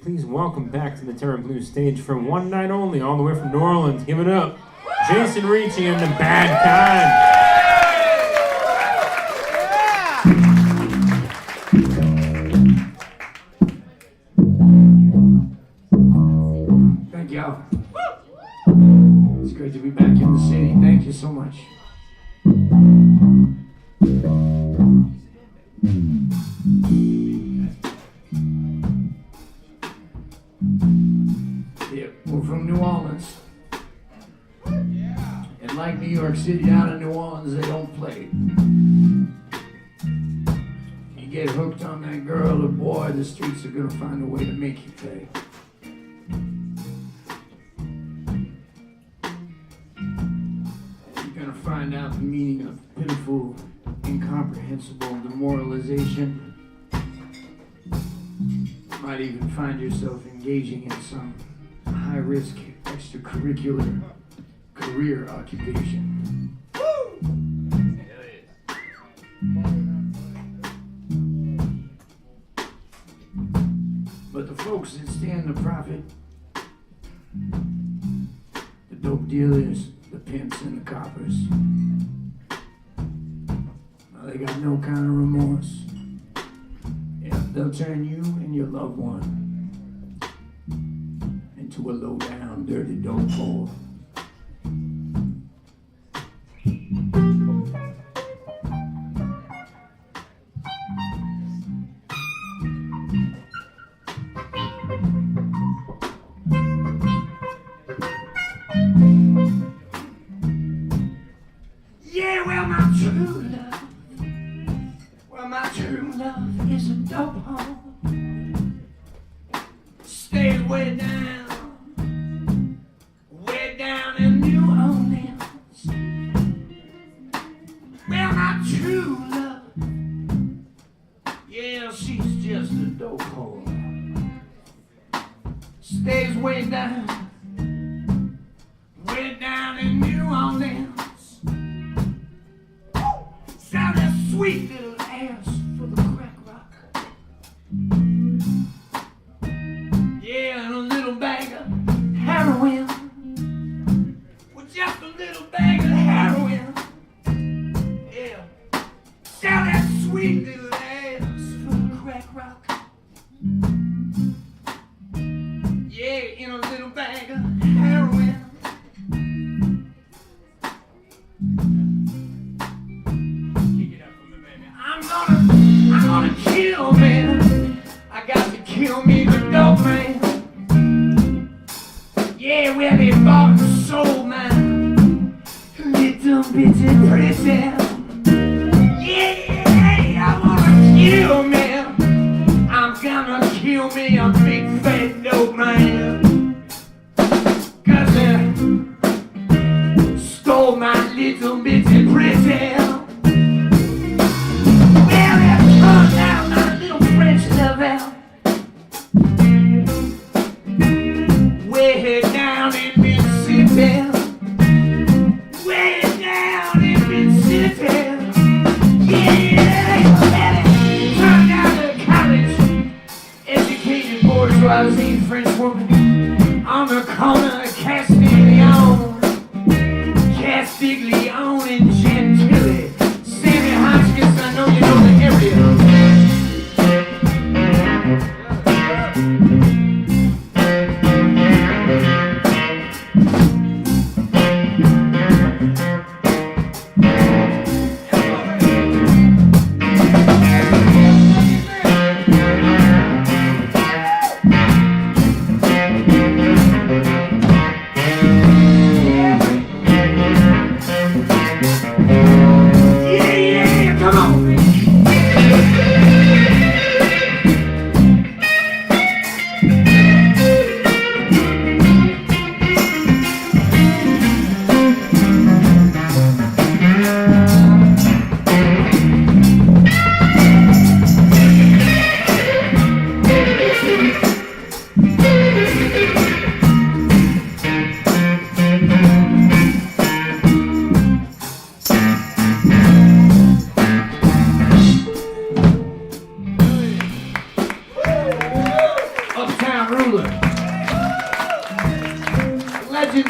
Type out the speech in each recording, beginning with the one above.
please welcome back to the Terror Blues stage for one night only, all the way from New Orleans. Give it up, Jason Ricci and the Bad Kind. Thank y'all. It's great to be back in the city. Thank you so much. Yeah, we're from New Orleans. And like New York City, down in New Orleans, they don't play. You get hooked on that girl or boy, the streets are gonna find a way to make you pay. You're gonna find out the meaning of pitiful, incomprehensible demoralization. Might even find yourself engaging in some high-risk extracurricular career occupation. But the folks that stand to profit, the dope dealers, the pimps, and the coppers, well, they got no kind of remorse. They'll turn you and your loved one into a low-down, dirty dope whore. Yeah, well, my true love. Well, my true love is a dope hole. Stays way down in New Orleans. Well, my true love, yeah, she's just a dope hole. Stays way down in New Orleans. Sound that sweet little ass for the crack rock. Yeah, and a little bag of heroin. With just a little bag of heroin. Yeah. Sound that sweet little ass for the crack rock. Yeah, in a little bag of heroin. I'm gonna kill me. I got to kill me the dope man. Yeah, well, they bought and sold man. Little bitty pretty. Yeah, I wanna kill me. I'm gonna kill me a big fat dope man. 'Cause they stole my little bitty pretty. Way down in Mississippi. Way down in Mississippi. Yeah, turned out a college educated bourgeoisie French woman on the corner of Castiglione and Chantilly. Sammy Hotchkiss, I know you know the area.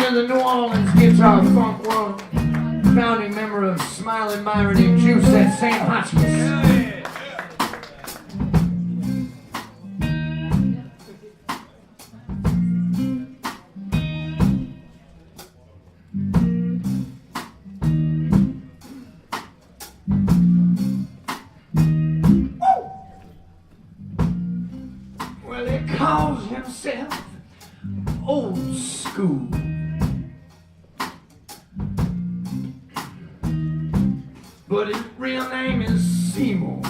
of the New Orleans guitar funk world, founding member of Smiling Myron and Juice at St. Hotchkiss. Well, he calls himself Old School. But his real name is Seymour.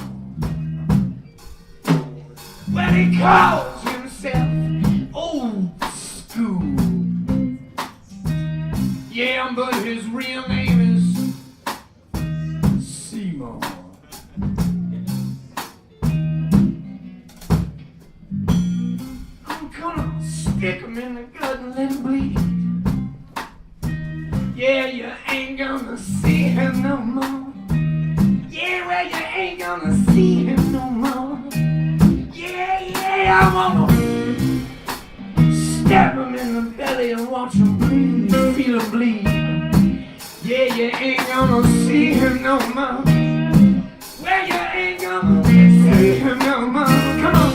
Well, he calls himself Old School. Yeah, but his real name is Seymour. I'm gonna stick him in the gut and let him bleed. Yeah, you ain't gonna see him no more. Yeah, well, you ain't gonna see him no more. Yeah, I wanna stab him in the belly and watch him breathe, feel him bleed. Yeah, you ain't gonna see him no more. Well, you ain't gonna see him no more. Come on.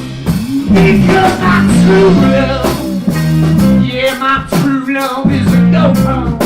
Because my true love, yeah, my true love is a dope.